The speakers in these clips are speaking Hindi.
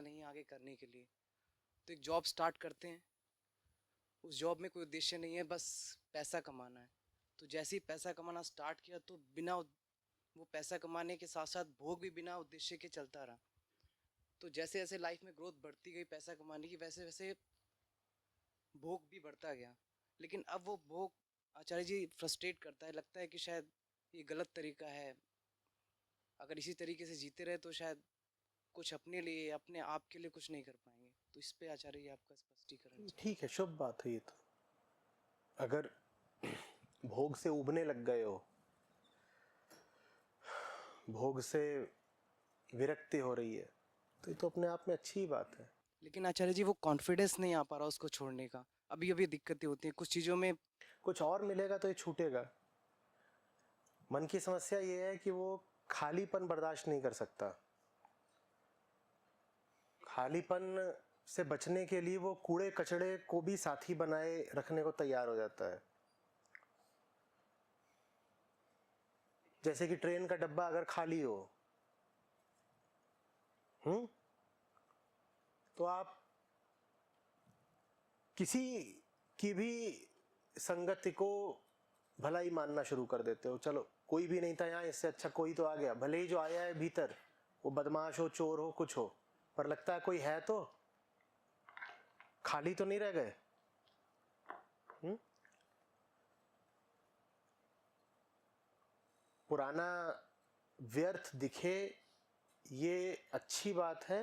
नहीं आगे करने के लिए, तो एक जॉब स्टार्ट करते हैं। उस जॉब में कोई उद्देश्य नहीं है, बस पैसा कमाना है। तो जैसे ही पैसा कमाना स्टार्ट किया तो वो पैसा कमाने के साथ साथ भोग भी बिना उद्देश्य के चलता रहा। तो जैसे जैसे लाइफ में ग्रोथ बढ़ती गई पैसा कमाने की, वैसे वैसे भोग भी बढ़ता गया। लेकिन अब वो भोग आचार्य जी फ्रस्ट्रेट करता है, लगता है कि शायद ये गलत तरीका है। अगर इसी तरीके से जीते रहे तो शायद कुछ अपने लिए, अपने आप के लिए कुछ नहीं कर पाएंगे। तो इस पे आचार्य जी आपका स्पष्टीकरण चाहिए। ठीक है, शुभ बात है ये तो। अगर भोग से उबने लग गए हो, भोग से विरक्ति हो रही है, तो ये तो अपने आप में अच्छी ही बात है। लेकिन आचार्य जी वो कॉन्फिडेंस नहीं आ पा रहा उसको छोड़ने का। अभी अभी दिक्कतें होती हैं कुछ चीज़ों में। कुछ और मिलेगा तो ये छूटेगा। मन की समस्या ये है कि वो खालीपन बर्दाश्त नहीं कर सकता। खालीपन से बचने के लिए वो कूड़े कचड़े को भी साथी बनाए रखने को तैयार हो जाता है। जैसे कि ट्रेन का डब्बा अगर खाली हो, तो आप किसी की भी संगति को भला ही मानना शुरू कर देते हो। चलो कोई भी नहीं था यहाँ, इससे अच्छा कोई तो आ गया, भले ही जो आया है भीतर वो बदमाश हो, चोर हो, कुछ हो, पर लगता है कोई है तो, खाली तो नहीं रह गए। पुराना व्यर्थ दिखे ये अच्छी बात है,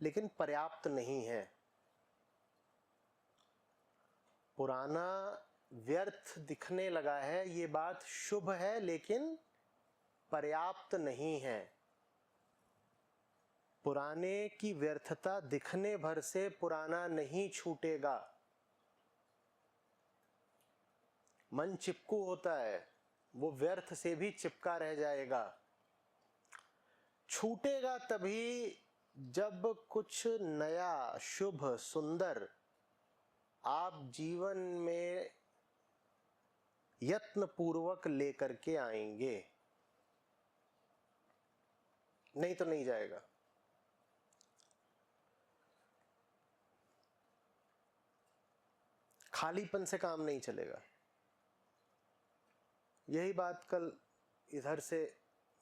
लेकिन पर्याप्त नहीं है। पुराना व्यर्थ दिखने लगा है ये बात शुभ है, लेकिन पर्याप्त नहीं है। पुराने की व्यर्थता दिखने भर से पुराना नहीं छूटेगा। मन चिपकू होता है, वो व्यर्थ से भी चिपका रह जाएगा। छूटेगा तभी जब कुछ नया, शुभ, सुंदर आप जीवन में यत्न पूर्वक लेकर के आएंगे, नहीं तो नहीं जाएगा। खालीपन से काम नहीं चलेगा। यही बात कल इधर से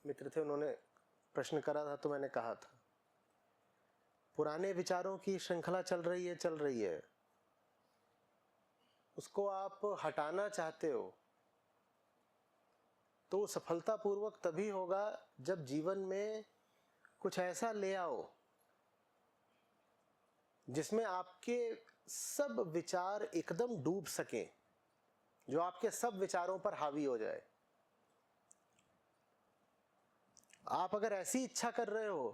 मित्र थे, उन्होंने प्रश्न करा था तो मैंने कहा था, पुराने विचारों की श्रृंखला चल रही है, उसको आप हटाना चाहते हो तो सफलतापूर्वक तभी होगा जब जीवन में कुछ ऐसा ले आओ जिसमें आपके सब विचार एकदम डूब सकें, जो आपके सब विचारों पर हावी हो जाए। आप अगर ऐसी इच्छा कर रहे हो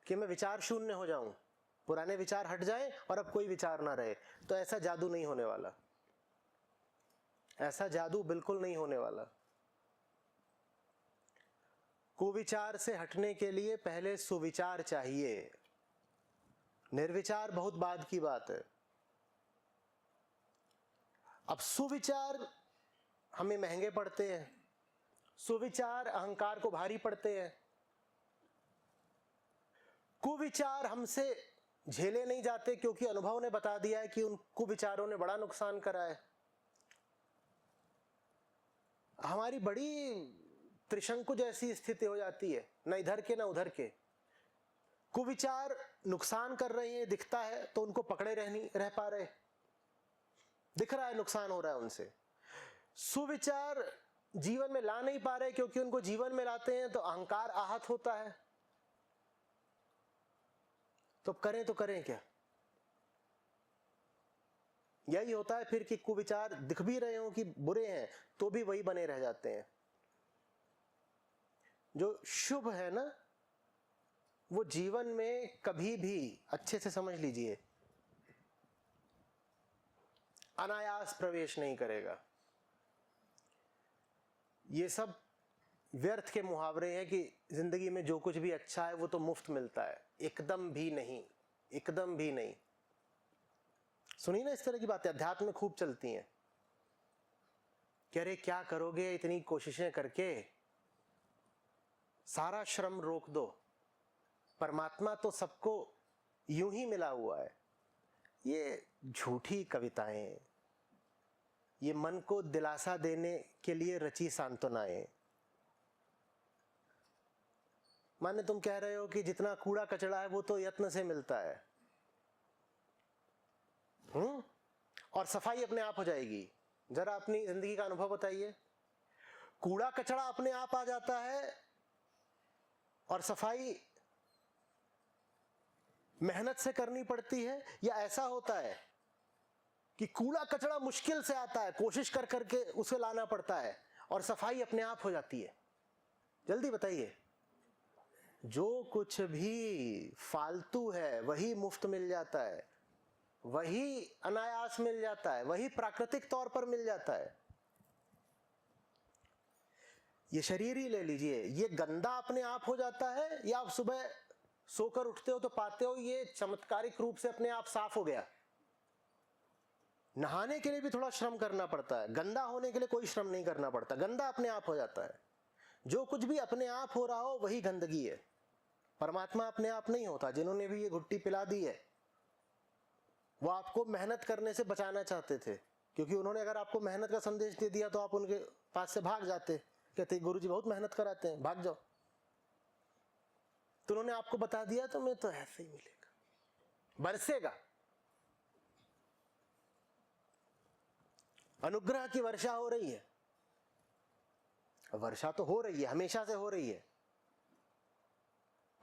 कि मैं विचार शून्य हो जाऊं, पुराने विचार हट जाएं और अब कोई विचार ना रहे, तो ऐसा जादू नहीं होने वाला। ऐसा जादू बिल्कुल नहीं होने वाला। कुविचार से हटने के लिए पहले सुविचार चाहिए। निर्विचार बहुत बाद की बात है। अब सुविचार हमें महंगे पड़ते हैं, सुविचार अहंकार को भारी पड़ते हैं, कुविचार हमसे झेले नहीं जाते क्योंकि अनुभव ने बता दिया है कि उन कुविचारों ने बड़ा नुकसान करा है। हमारी बड़ी त्रिशंकु जैसी स्थिति हो जाती है, न इधर के न उधर के। कुविचार नुकसान कर रहे हैं दिखता है तो उनको पकड़े रह पा रहे, दिख रहा है नुकसान हो रहा है उनसे। सुविचार जीवन में ला नहीं पा रहे क्योंकि उनको जीवन में लाते हैं तो अहंकार आहत होता है। तो करें क्या? यही होता है फिर कि कुविचार दिख भी रहे हो कि बुरे हैं तो भी वही बने रह जाते हैं। जो शुभ है ना, वो जीवन में कभी भी, अच्छे से समझ लीजिए, अनायास प्रवेश नहीं करेगा। ये सब व्यर्थ के मुहावरे हैं कि जिंदगी में जो कुछ भी अच्छा है वो तो मुफ्त मिलता है। एकदम भी नहीं, एकदम भी नहीं। सुनिए ना, इस तरह की बातें अध्यात्म में खूब चलती हैं कि अरे क्या करोगे इतनी कोशिशें करके, सारा श्रम रोक दो, परमात्मा तो सबको यूं ही मिला हुआ है। ये झूठी कविताएं, ये मन को दिलासा देने के लिए रची सांत्वनाएं। माने तुम कह रहे हो कि जितना कूड़ा कचड़ा है वो तो यत्न से मिलता है, और सफाई अपने आप हो जाएगी। जरा अपनी जिंदगी का अनुभव बताइए। कूड़ा कचड़ा अपने आप आ जाता है और सफाई मेहनत से करनी पड़ती है, या ऐसा होता है कि कूड़ा कचड़ा मुश्किल से आता है, कोशिश कर करके उसे लाना पड़ता है और सफाई अपने आप हो जाती है? जल्दी बताइए। जो कुछ भी फालतू है वही मुफ्त मिल जाता है, वही अनायास मिल जाता है, वही प्राकृतिक तौर पर मिल जाता है। ये शरीर ही ले लीजिए, ये गंदा अपने आप हो जाता है, या आप सुबह सोकर उठते हो तो पाते हो ये चमत्कारिक रूप से अपने आप साफ हो गया। नहाने के लिए भी थोड़ा श्रम करना पड़ता है, गंदा होने के लिए कोई श्रम नहीं करना पड़ता, गंदा अपने आप हो जाता है। जो कुछ भी अपने आप हो रहा हो वही गंदगी है। परमात्मा अपने आप नहीं होता। जिन्होंने भी ये घुट्टी पिला दी है वो आपको मेहनत करने से बचाना चाहते थे, क्योंकि उन्होंने अगर आपको मेहनत का संदेश दे दिया तो आप उनके पास से भाग जाते, कहते गुरुजी बहुत मेहनत कराते हैं, भाग जाओ। तो उन्होंने आपको बता दिया तो मैं तो ऐसे ही मिलेगा, बरसेगा। अनुग्रह की वर्षा हो रही है, वर्षा तो हो रही है, हमेशा से हो रही है,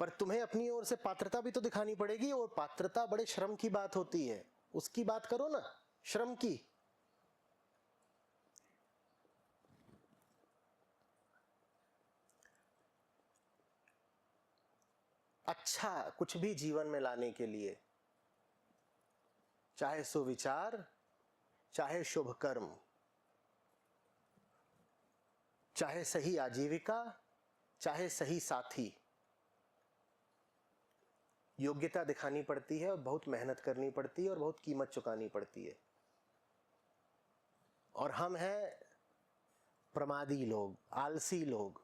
पर तुम्हें अपनी ओर से पात्रता भी तो दिखानी पड़ेगी, और पात्रता बड़े श्रम की बात होती है। उसकी बात करो ना, श्रम की। अच्छा कुछ भी जीवन में लाने के लिए, चाहे सुविचार, चाहे शुभ कर्म, चाहे सही आजीविका, चाहे सही साथी, योग्यता दिखानी पड़ती है और बहुत मेहनत करनी पड़ती है और बहुत कीमत चुकानी पड़ती है। और हम हैं प्रमादी लोग, आलसी लोग,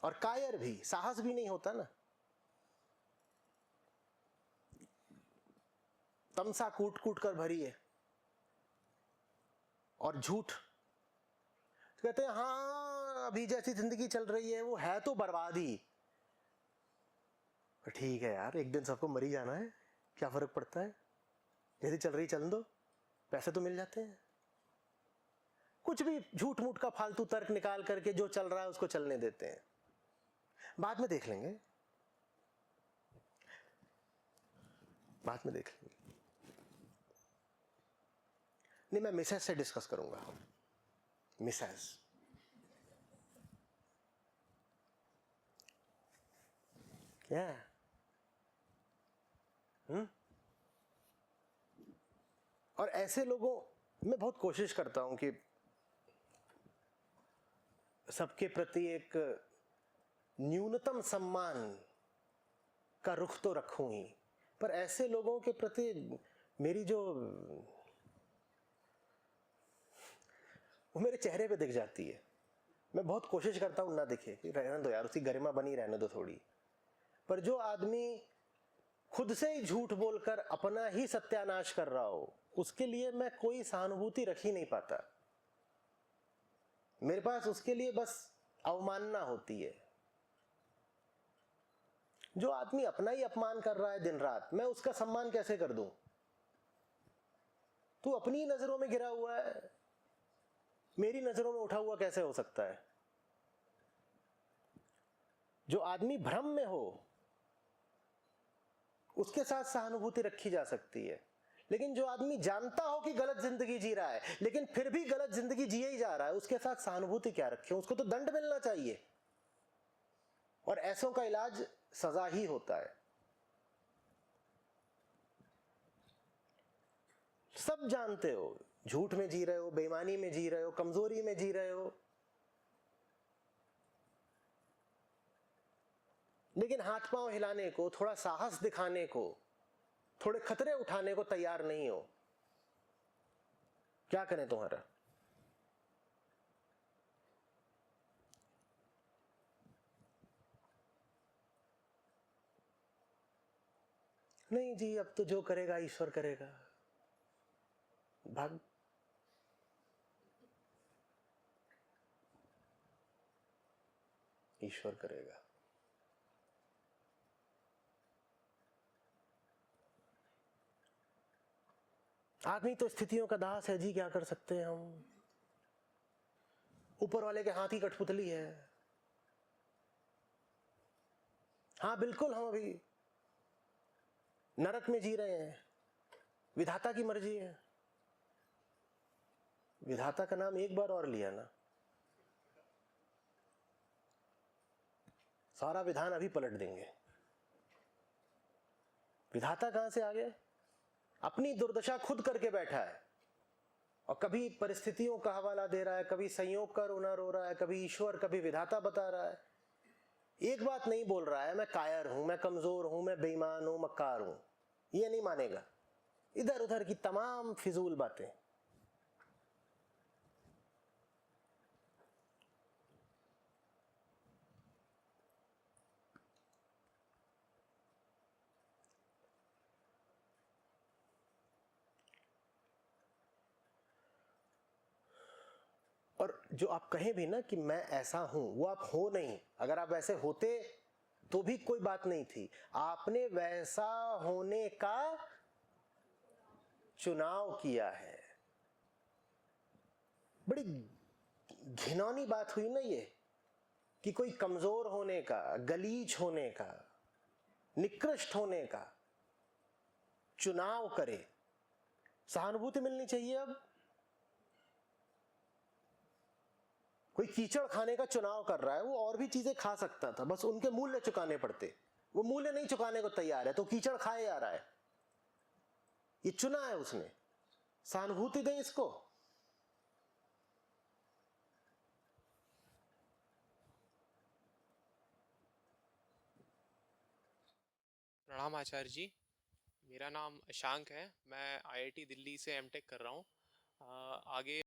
और कायर भी, साहस भी नहीं होता ना। तमसा कूट कूट कर भरी है, और झूठ कहते हैं हाँ अभी जैसी जिंदगी चल रही है वो है तो बर्बाद ही। ठीक है यार, एक दिन सबको मर ही जाना है, क्या फर्क पड़ता है, जैसी चल रही चल दो, पैसे तो मिल जाते हैं। कुछ भी झूठ मूठ का फालतू तर्क निकाल करके जो चल रहा है उसको चलने देते हैं, बाद में देख लेंगे, बाद में देख लेंगे। नहीं, मैं मिसेस से डिस्कस करूंगा। मिसेस क्या? और ऐसे लोगों, मैं बहुत कोशिश करता हूं कि सबके प्रति एक न्यूनतम सम्मान का रुख तो रखूं ही, पर ऐसे लोगों के प्रति मेरी जो, वो मेरे चेहरे पे दिख जाती है। मैं बहुत कोशिश करता हूं ना दिखे, कि रहने दो यार, उसकी गरिमा बनी रहने दो थोड़ी। पर जो आदमी खुद से ही झूठ बोलकर अपना ही सत्यानाश कर रहा हो, उसके लिए मैं कोई सहानुभूति रख ही नहीं पाता। मेरे पास उसके लिए बस अवमानना होती है। जो आदमी अपना ही अपमान कर रहा है दिन रात, मैं उसका सम्मान कैसे कर दूं? तू अपनी नजरों में गिरा हुआ है, मेरी नजरों में उठा हुआ कैसे हो सकता है? जो आदमी भ्रम में हो उसके साथ सहानुभूति रखी जा सकती है, लेकिन जो आदमी जानता हो कि गलत जिंदगी जी रहा है लेकिन फिर भी गलत जिंदगी जिए ही जा रहा है, उसके साथ सहानुभूति क्या रखें? उसको तो दंड मिलना चाहिए, और ऐसों का इलाज सजा ही होता है। सब जानते हो, झूठ में जी रहे हो, बेईमानी में जी रहे हो, कमजोरी में जी रहे हो, लेकिन हाथ पांव हिलाने को, थोड़ा साहस दिखाने को, थोड़े खतरे उठाने को तैयार नहीं हो। क्या करें तुम्हारा? नहीं जी, अब तो जो करेगा ईश्वर करेगा, भाग। ईश्वर करेगा। आदमी तो स्थितियों का दास है जी, क्या कर सकते हैं हम। ऊपर वाले के हाथ की कठपुतली है। हाँ बिल्कुल, हम अभी नरक में जी रहे हैं, विधाता की मर्जी है। विधाता का नाम एक बार और लिया ना, सारा विधान अभी पलट देंगे। विधाता कहां से आ गए? अपनी दुर्दशा खुद करके बैठा है, और कभी परिस्थितियों का हवाला दे रहा है, कभी संयोग का रोना रो रहा है, कभी ईश्वर, कभी विधाता बता रहा है। एक बात नहीं बोल रहा है, मैं कायर हूं, मैं कमजोर हूं, मैं बेईमान हूं, मक्कार हूं। ये नहीं मानेगा। इधर उधर की तमाम फिजूल बातें। और जो आप कहें भी ना कि मैं ऐसा हूं, वो आप हो नहीं। अगर आप वैसे होते तो भी कोई बात नहीं थी। आपने वैसा होने का चुनाव किया है। बड़ी घिनौनी बात हुई ना ये, कि कोई कमजोर होने का, गलीच होने का, निकृष्ट होने का चुनाव करे। सहानुभूति मिलनी चाहिए। अब कोई कीचड़ खाने का चुनाव कर रहा है, वो और भी चीजें खा सकता था, बस उनके मूल्य चुकाने पड़ते। वो मूल्य नहीं चुकाने को तैयार है, तो कीचड़ खाए जा रहा है। ये चुना है उसने। सहानुभूति दें इसको। प्रणाम आचार्य जी। मेरा नाम अशांक है। मैं आईआईटी दिल्ली से एमटेक कर रहा हूँ। आगे